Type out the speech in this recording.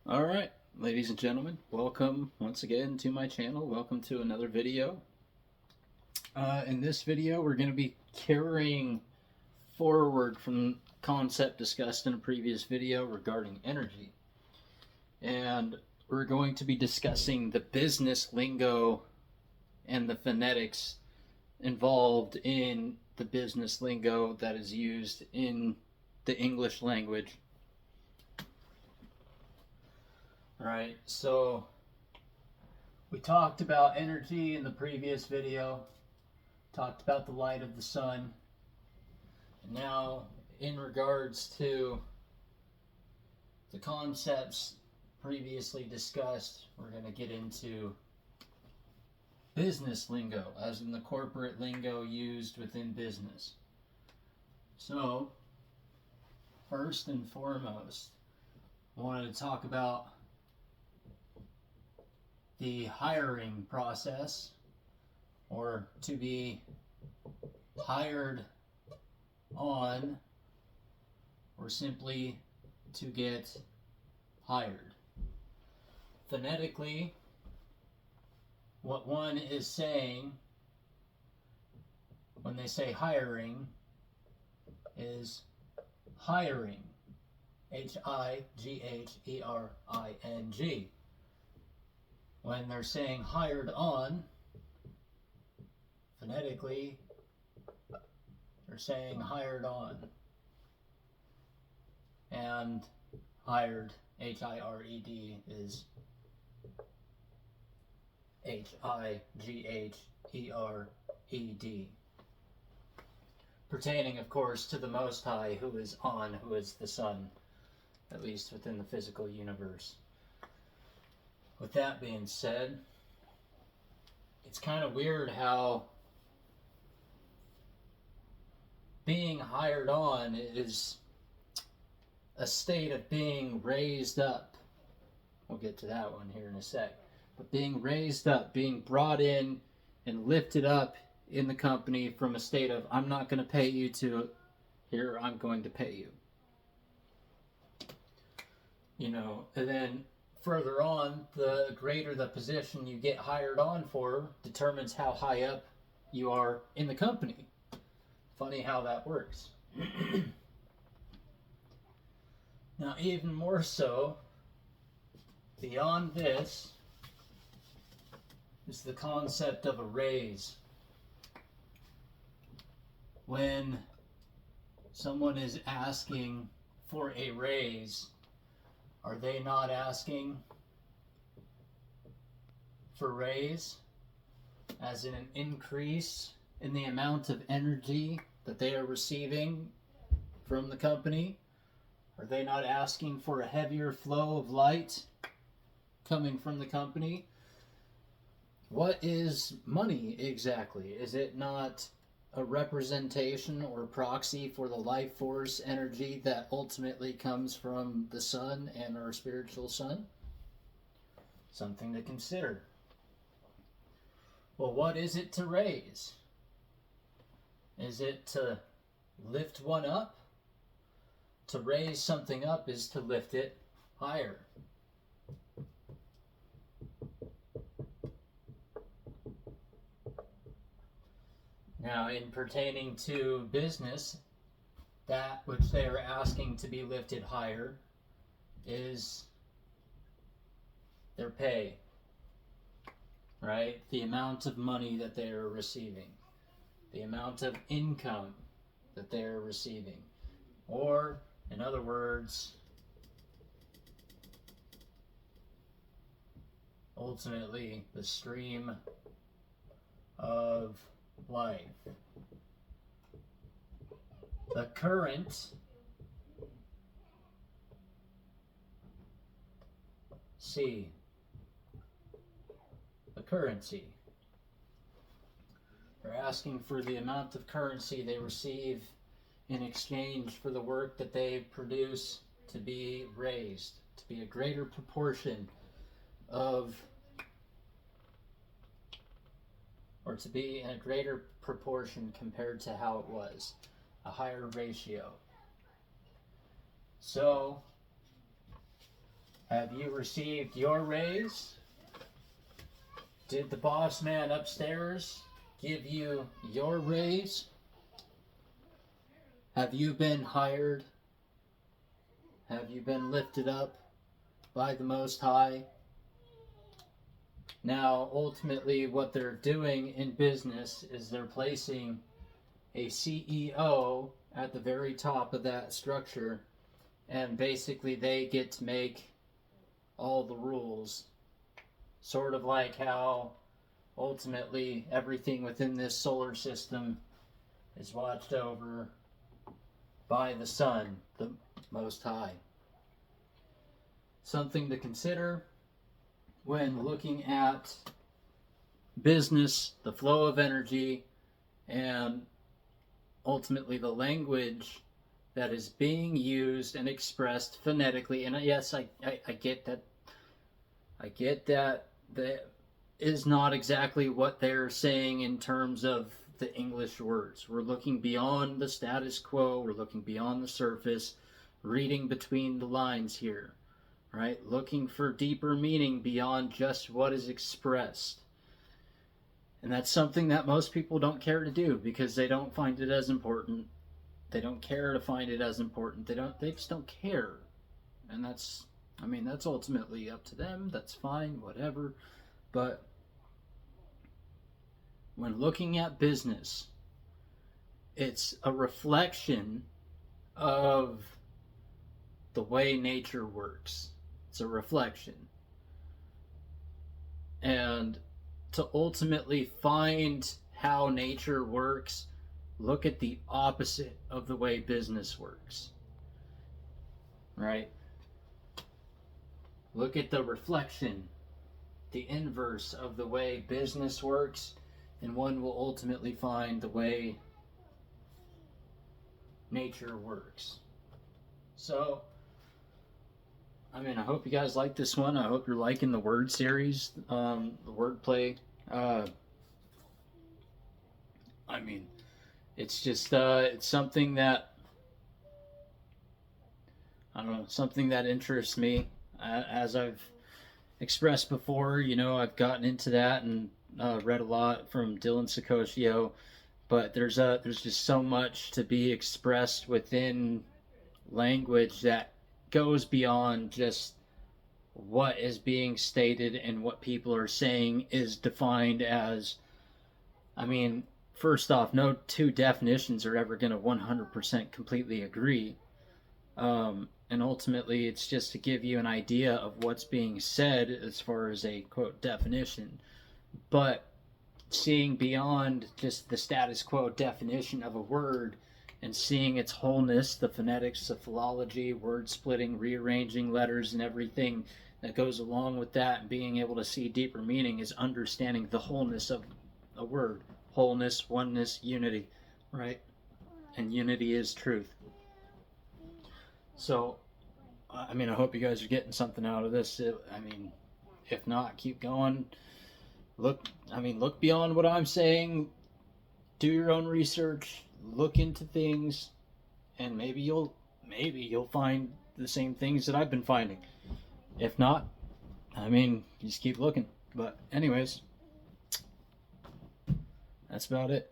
All right, ladies and gentlemen, welcome once again to my channel. Welcome to another video. In this video, we're going to be carrying forward from concept discussed in a previous video regarding energy. And we're going to be discussing the business lingo and the phonetics involved in the business lingo that is used in the English language. Alright, so we talked about energy in the previous video, talked about the light of the sun, and now in regards to the concepts previously discussed, we're going to get into business lingo, as in the corporate lingo used within business. So, first and foremost, I wanted to talk about the hiring process, or to be hired on, or simply to get hired. Phonetically, what one is saying when they say hiring is hiring, Highering. When they're saying hired on, phonetically, they're saying hired on. And hired, Hired, is Highered. Pertaining, of course, to the Most High, who is on, who is the Sun, at least within the physical universe. With that being said, it's kind of weird how being hired on is a state of being raised up. We'll get to that one here in a sec. But being raised up, being brought in and lifted up in the company from a state of, I'm not going to pay you, to, here, I'm going to pay you. You know, and then further on, the greater the position you get hired on for determines how high up you are in the company. Funny how that works. Now, even more so, beyond this, is the concept of a raise. When someone is asking for a raise, are they not asking for raise as in an increase in the amount of energy that they are receiving from the company? Are they not asking for a heavier flow of light coming from the company? What is money exactly? Is it not a representation or proxy for the life force energy that ultimately comes from the sun and our spiritual sun? Something to consider. Well, what is it to raise? Is it to lift one up? To raise something up is to lift it higher. Now, in pertaining to business, that which they are asking to be lifted higher is their pay, right? The amount of money that they are receiving, the amount of income that they are receiving, or, in other words, ultimately, the stream of life. The current C. The currency. They're asking for the amount of currency they receive in exchange for the work that they produce to be raised, to be a greater proportion of, or to be in a greater proportion compared to how it was, a higher ratio. So, Have you received your raise? Did the boss man upstairs give you your raise? Have you been hired? Have you been lifted up by the Most High? Now, ultimately, what they're doing in business is they're placing a CEO at the very top of that structure, and basically they get to make all the rules. Sort of like how ultimately everything within this solar system is watched over by the sun, the Most High. Something to consider when looking at business, the flow of energy, and ultimately the language that is being used and expressed phonetically. And yes, I get that. I get that is not exactly what they're saying in terms of the English words. We're looking beyond the status quo. We're looking beyond the surface, reading between the lines here, right? Looking for deeper meaning beyond just what is expressed. And that's something that most people don't care to do because they don't find it as important. They don't care to find it as important. They just don't care. And that's ultimately up to them. That's fine, whatever. But when looking at business, it's a reflection of the way nature works. It's a reflection. And to ultimately find how nature works, look at the opposite of the way business works. Right? Look at the reflection, the inverse of the way business works, and one will ultimately find the way nature works. So, I hope you guys like this one. I hope you're liking the word series, the wordplay. It's just, it's something that, I don't know, something that interests me. As I've expressed before, I've gotten into that and read a lot from Dylan Sacosio, but there's just so much to be expressed within language that goes beyond just what is being stated and what people are saying is defined as. First off, no two definitions are ever going to 100% completely agree. And ultimately, it's just to give you an idea of what's being said as far as a, quote, definition. But seeing beyond just the status quo definition of a word and seeing its wholeness, the phonetics, the philology, word splitting, rearranging letters, and everything that goes along with that, and being able to see deeper meaning is understanding the wholeness of a word. Wholeness, oneness, unity, right? And unity is truth. So, I hope you guys are getting something out of this. If not, keep going. Look beyond what I'm saying. Do your own research. Look into things, and maybe you'll find the same things that I've been finding. If not, just keep looking. But anyways, that's about it.